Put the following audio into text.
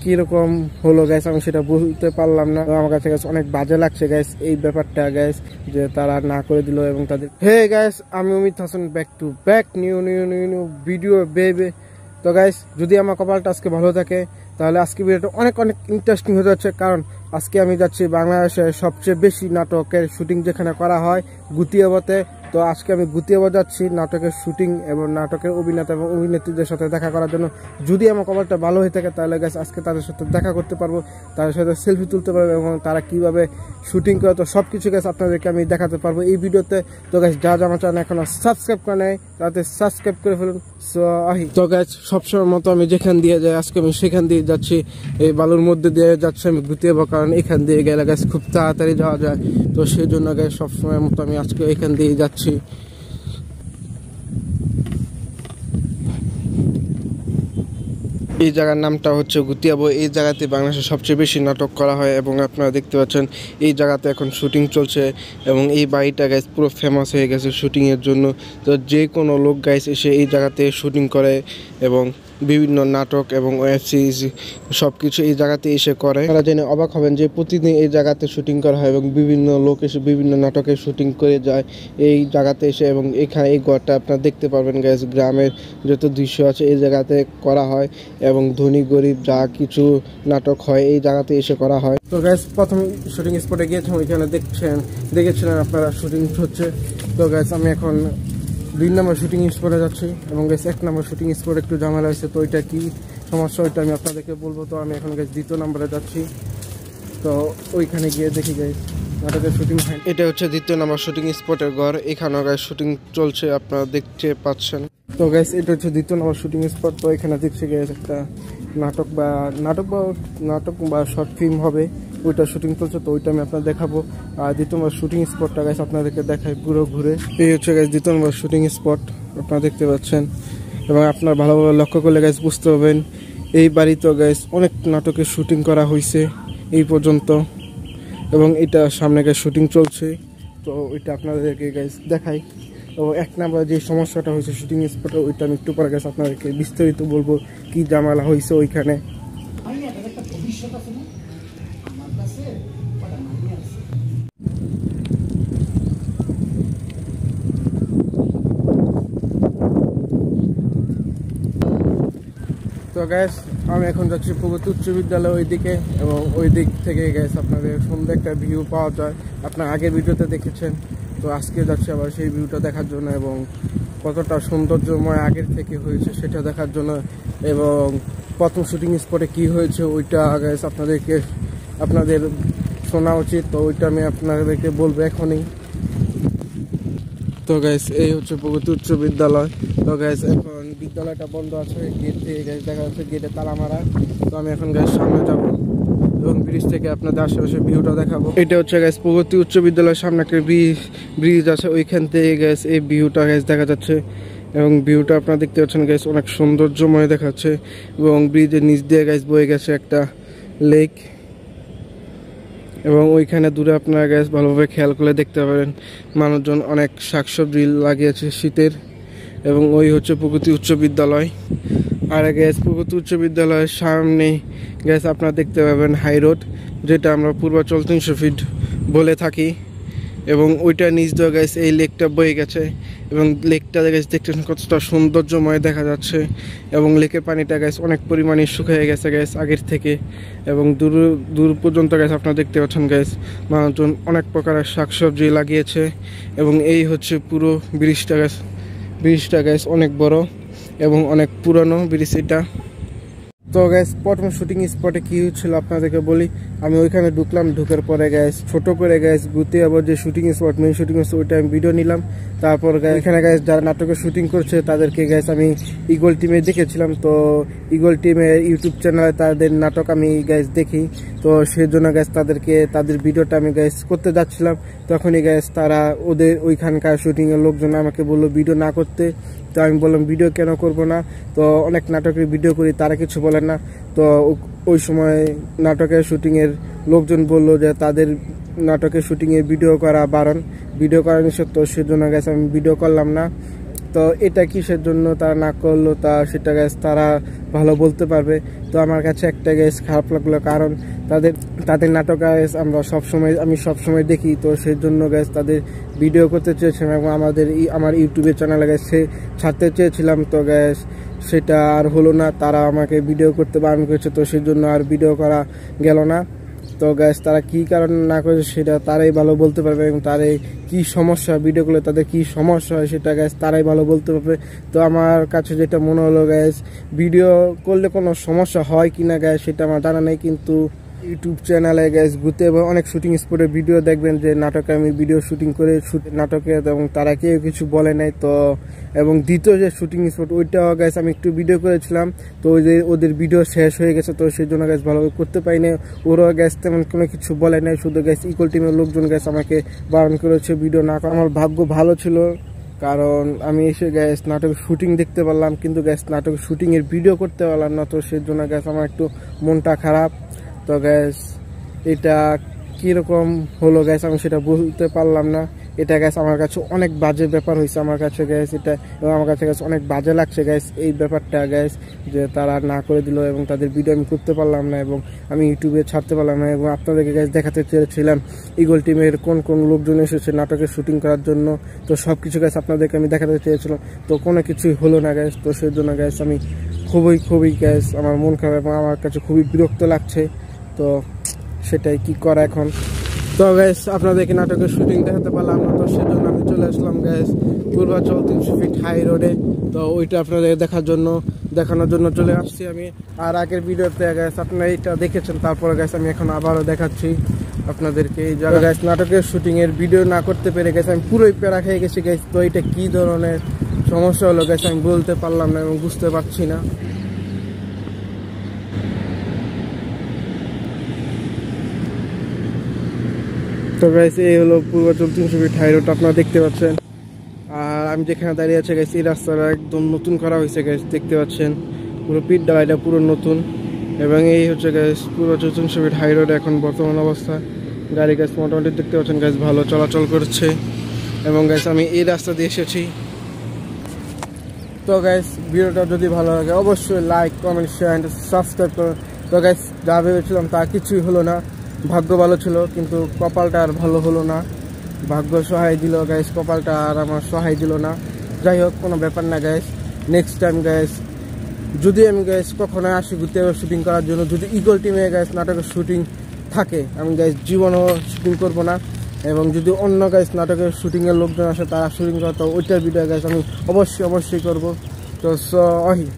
কিরকম হলো গ্যাস আমি সেটা বলতে পারলাম না। আমার কাছে গ্যাস অনেক বাজে লাগছে গ্যাস এই ব্যাপারটা গ্যাস, যে তারা না করে দিল এবং তাদের। হে গ্যাস, আমি Amit Hasan, back to back new new new new video বেবে। তো গাইস, যদি আমার কপালটা আজকে ভালো থাকে তাহলে আজকে ভিডিওটা অনেক অনেক ইন্টারেস্টিং হয়ে যাচ্ছে, কারণ আজকে আমি যাচ্ছি বাংলাদেশের সবচেয়ে বেশি নাটকের শুটিং যেখানে করা হয়, গুতিয়াবতে। তো আজকে আমি গুতিয়াবত যাচ্ছি নাটকের শুটিং এবং নাটকের অভিনেতা এবং অভিনেত্রীদের সাথে দেখা করার জন্য। যদি আমার কপালটা ভালো হয়ে থাকে তাহলে গাইস আজকে তাদের সাথে দেখা করতে পারবো, তাদের সাথে সেলফি তুলতে পারবো এবং তারা কিভাবে শুটিং করে, তো সব কিছু গাইস আপনাদেরকে আমি দেখাতে পারবো এই ভিডিওতে। তো গাইস, যা আমার চ্যানেল এখনো সাবস্ক্রাইব করে নেয় তাতে সাবস্ক্রাইব করে ফেলুন। তো গাইস, সবসময় মতো আমি যেখান দিয়ে যাই আজকে আমি সেখান দিয়ে যাচ্ছি, এই বালুর মধ্যে দিয়ে যাচ্ছি আমি গুতিয়াবো, কারণ এখান দিয়ে গেলে গাইস খুব তাড়াতাড়ি যাওয়া যায়। তো সেই জন্য গাইস সবসময় মতো আমি আজকে এখান দিয়ে যাচ্ছি। এই জায়গার নামটা হচ্ছে গুতিয়াবো। এই জায়গাতে বাংলাদেশের সবচেয়ে বেশি নাটক করা হয় এবং আপনারা দেখতে পাচ্ছেন এই জায়গাতে এখন শুটিং চলছে এবং এই বাড়িটা গাইস পুরো ফেমাস হয়ে গেছে শুটিংয়ের জন্য। তো যে কোনো লোক গাইস এসে এই জায়গাতে শুটিং করে এবং বিভিন্ন নাটক এবং ওয়েব সিরিজ সব কিছু এই জায়গাতে এসে করে। আপনারা জেনে অবাক হবেন যে প্রতিদিন এই জায়গাতে শুটিং করা হয় এবং বিভিন্ন লোক এসে বিভিন্ন নাটকের শুটিং করে যায় এই জায়গাতে এসে। এবং এখানে এই ঘরটা আপনারা দেখতে পারবেন গাইস, গ্রামের যত দৃশ্য আছে এই জায়গাতে করা হয় এবং ধনী গরিব যা কিছু নাটক হয় এই জায়গাতে এসে করা হয়। তো গাইস, প্রথম শুটিং স্পটে গিয়েছিলাম, ওইখানে দেখেছিলেন আপনারা শুটিং হচ্ছে। তো গাইস, আমি এখন 2 নম্বর শুটিং স্পটে যাচ্ছি এবং গাইস 1 নম্বর শুটিং স্পটে একটু ঝামেলা হয়েছে, তো ওইটা কি সমস্যা ওইটা আমি আপনাদেরকে বলবো। তো আমি এখন গাইস 2য় নম্বরে যাচ্ছি, তো ওইখানে গিয়ে দেখি গাইস নাটকের শুটিং হয়। এটা হচ্ছে 2য় নম্বর শুটিং স্পটের ঘর, এখানেও গাইস শুটিং চলছে আপনারা দেখতে পাচ্ছেন। তো গাইস, এটা হচ্ছে 2য় নম্বর শুটিং স্পট। তো এখানে দেখছি গাইস একটা নাটক বা শর্ট ফিল্ম হবে, ওইটা শুটিং চলছে, তো ওইটা আমি আপনার দেখাবো। আর 2য় নম্বর শুটিং স্পটটা গাইস আপনাদেরকে দেখাই পুরো ঘুরে। এই হচ্ছে গাইস 2য় নম্বর শুটিং স্পট, আপনারা দেখতে পাচ্ছেন এবং আপনারা ভালোভাবে লক্ষ্য করলে গাইস বুঝতে পারবেন এই বাড়িতে গাইস অনেক নাটকের শুটিং করা হয়েছে এই পর্যন্ত এবং এটা সামনে গাইস শুটিং চলছে। তো ওইটা আপনাদেরকে গাইস দেখাই। তো 1 নম্বর যে সমস্যাটা হয়েছে শুটিং স্পটে ওইটা আমি একটু পরে গাইস আপনাদেরকে বিস্তারিত বলবো কি ঝামেলা হয়েছে ওইখানে। তো গ্যাস, আমি এখন যাচ্ছি প্রগতি উচ্চ বিদ্যালয় ওই দিকে এবং ওই দিক থেকে গ্যাস আপনাদের সুন্দর একটা ভিউ পাওয়া যায়, আপনার আগের ভিডিওতে দেখেছেন। তো আজকে যাচ্ছি আবার সেই ভিউটা দেখার জন্য এবং কতটা সৌন্দর্যময় আগের থেকে হয়েছে সেটা দেখার জন্য এবং প্রথম শুটিং স্পটে কি হয়েছে ওইটা গ্যাস আপনাদের শোনা উচিত। তো ওইটা আমি আপনাদেরকে বলবো এখনই। তো গাইস, এই হচ্ছে প্রগতি উচ্চ বিদ্যালয়। তো গাইস, এখন বিদ্যালয়টা বন্ধ আছে, গেট থেকে গাইস দেখা যাচ্ছে গেটে তালা মারা। তো আমি এখন গাইস সামনে যাব এবং ব্রিজ থেকে আপনাদের আশেপাশে ভিউটা দেখাবো। এটা হচ্ছে গাইস প্রগতি উচ্চ বিদ্যালয়ের সামনে একটা ব্রিজ আছে, ওইখান থেকে গাইস এই ভিউটা গাইস দেখা যাচ্ছে এবং ভিউটা আপনারা দেখতে পাচ্ছেন গাইস অনেক সৌন্দর্যময় দেখাচ্ছে এবং ব্রিজের নিচ দিয়ে গাইস বয়ে গেছে একটা লেক এবং ওইখানে দূরে আপনারা গাইস ভালোভাবে খেয়াল করলে দেখতে পাবেন মানুষজন অনেক শাকসবজি লাগিয়েছে শীতের। এবং ওই হচ্ছে প্রগতি উচ্চ বিদ্যালয়। আর গ্যাস প্রগতি উচ্চ বিদ্যালয়ের সামনে গ্যাস আপনারা দেখতে পাবেন হাই রোড, যেটা আমরা পূর্বাচল 300 ফিট বলে থাকি এবং ওইটা নিচ দিয়ে গ্যাস এই লেকটা বয়ে গেছে এবং লেকটা গ্যাস দেখতে কতটা সৌন্দর্যময় দেখা যাচ্ছে এবং লেকের পানিটা গ্যাস অনেক পরিমাণে শুকিয়ে গেছে গ্যাস আগের থেকে এবং দূর পর্যন্ত গ্যাস আপনারা দেখতে পাচ্ছেন গ্যাস মানুষজন অনেক প্রকারের শাকসবজি লাগিয়েছে এবং এই হচ্ছে পুরো ব্রিজটা গ্যাস অনেক বড় এবং অনেক পুরনো ব্রিজ এটা। তো গ্যাস, প্রথম শুটিং স্পটে কি হচ্ছিল আপনাদেরকে বলি। আমি ওইখানে ঢুকলাম, ঢুকার পরে গ্যাস ছোট করে গ্যাস গুতিয়াবো যে shooting spot main shooting spot ওইটা আমি ভিডিও নিলাম। তারপর এখানে গ্যাস যারা নাটকের শুটিং করছে তাদেরকে গ্যাস আমি ইগল টিমে দেখেছিলাম। তো ইগল টিমের ইউটিউব চ্যানেলে তাদের নাটক আমি গ্যাস দেখি, তো সেই জন্য গ্যাস তাদের ভিডিওটা আমি গ্যাস করতে যাচ্ছিলাম। তখনই গ্যাস তারা ওইখানকার শুটিংয়ের লোকজন আমাকে বললো ভিডিও না করতে। তো আমি বললাম ভিডিও কেন করব না, তো অনেক নাটকের ভিডিও করি, তারা কিছু বলেন না। তো ওই সময় নাটকের শুটিংয়ের লোকজন বলল যে তাদের নাটকের শুটিংয়ে ভিডিও করা বারণ, ভিডিও করা নিষেধ, তো সেজন্য গেছে আমি ভিডিও করলাম না। তো এটা কিসের জন্য তারা না করলো সেটা গ্যাস তারা ভালো বলতে পারবে। তো আমার কাছে একটা গ্যাস খারাপ লাগলো, কারণ তাদের নাটক গ্যাস আমি সবসময় দেখি, তো সেই জন্য গ্যাস তাদের ভিডিও করতে চেয়েছিলাম এবং আমার ইউটিউবের চ্যানেলে গ্যাস ছাড়তে চেয়েছিলাম। তো গ্যাস সেটা আর হলো না, তারা আমাকে ভিডিও করতে বারণ করেছে, তো সেই জন্য আর ভিডিও করা গেল না। তো গ্যাস তারা কী কারণে না করেছে সেটা তারাই ভালো বলতে পারবে, এবং তারাই কী সমস্যা ভিডিওগুলো তাদের কী সমস্যা হয় সেটা গ্যাস তারাই ভালো বলতে পারবে। তো আমার কাছে যেটা মনে হলো গ্যাস, ভিডিও করলে কোনো সমস্যা হয় কি না গ্যাস সেটা আমার জানা নেই, কিন্তু ইউটিউব চ্যানেলে গ্যাস ঘুরতে এবং অনেক শুটিং স্পটের ভিডিও দেখবেন যে নাটকে আমি ভিডিও শুটিং করে নাটকে, এবং তারা কেউ কিছু বলে নাই। তো এবং দ্বিতীয় যে শুটিং স্পট ওইটাও গ্যাস আমি একটু ভিডিও করেছিলাম, তো ওদের ভিডিও শেষ হয়ে গেছে, তো সেই জন্য গ্যাস ভালোভাবে করতে পারিনি। ওরাও গ্যাস তেমন কোনো কিছু বলে নাই, শুধু গ্যাস ইকুয়াল টিমের লোকজন গ্যাস আমাকে বারণ করেছে ভিডিও না করা। আমার ভাগ্য ভালো ছিল, কারণ আমি এসে গ্যাস নাটকের শুটিং দেখতে পারলাম, কিন্তু গ্যাস নাটকের শুটিংয়ের ভিডিও করতে পারলাম না, তো সেই জন্য গ্যাস আমার একটু মনটা খারাপ। তো গ্যাস এটা কীরকম হলো গ্যাস আমি সেটা বলতে পারলাম না। এটা গ্যাস আমার কাছে অনেক বাজে ব্যাপার হয়েছে আমার কাছে গ্যাস এটা, এবং আমার কাছে গ্যাস অনেক বাজে লাগছে গ্যাস এই ব্যাপারটা গ্যাস, যে তারা না করে দিল এবং তাদের ভিডিও আমি করতে পারলাম না এবং আমি ইউটিউবে ছাড়তে পারলাম না। এবং আপনাদেরকে গ্যাস দেখাতে চেয়েছিলাম ইগল টিমের কোন কোন লোকজন এসেছে নাটকের শুটিং করার জন্য, তো সব কিছু গ্যাস আপনাদেরকে আমি দেখাতে চেয়েছিলাম, তো কোনো কিছুই হলো না গ্যাস। তো সেই জন্য গ্যাস আমি খুবই গ্যাস আমার মন খারাপ এবং আমার কাছে খুবই বিরক্ত লাগছে। তো সেটাই কি করা এখন। তো গ্যাস আপনাদেরকে নাটকের শুটিং দেখাতে পারলাম না, তো সেজন্য আমি চলে আসলাম গ্যাস পূর্বাচল 300 ফিট হাই রোডে। তো ওইটা আপনাদের দেখানোর জন্য চলে আসছি আমি। আর আগের ভিডিওতে গ্যাস আপনারা এইটা দেখেছেন, তারপরে গ্যাস আমি এখন আবারও দেখাচ্ছি আপনাদেরকে এই জায়গা। গ্যাস নাটকের শুটিংয়ের ভিডিও না করতে পেরে গেছে আমি পুরোই প্যারা খেয়ে গেছি গ্যাস। তো এটা কী ধরনের সমস্যা হলো গ্যাস আমি বলতে পারলাম না এবং বুঝতে পারছি না। তো গাইস এই হলো পূর্বাচল 300 ফিট হাই রোড আপনারা দেখতে পাচ্ছেন। আর আমি যেখানে দাঁড়িয়ে আছি গাইস এই রাস্তাটা একদম নতুন করা হয়েছে গাইস, দেখতে পাচ্ছেন পুরো পিট ডালাইটা পুরো নতুন। এবং এই হচ্ছে guys Purbachal 300 feet high road এখন বর্তমান অবস্থা। গাড়ি গাইস মোটামুটি দেখতে পাচ্ছেন গাইস ভালো চলাচল করছে। এবং গাইস আমি এই রাস্তা দিয়ে এসেছি। তো গাইস ভিডিওটা যদি ভালো লাগে অবশ্যই like comment share and subscribe করুন। তো গাইস যা ভেবেছিলাম তা কিছুই হলো না, ভাগ্য ভালো ছিল কিন্তু কপালটা আর ভালো হলো না। ভাগ্য সহায় দিল গাইস, কপালটা আর আমার সহায় দিল না। যাই হোক কোনো ব্যাপার না গাইস, নেক্সট টাইম গাইস যদি আমি গাইস কখনো আসি ঘুরতে শুটিং করার জন্য, যদি ইগল টিমে গাইস নাটকের শুটিং থাকে আমি গাইস জীবনও শুটিং করবো না। এবং যদি অন্য গাইস নাটকের শুটিংয়ের লোকজন আসে তারা শুটিং করতো ওইটার ভিডিও গাইস আমি অবশ্যই করবো। তো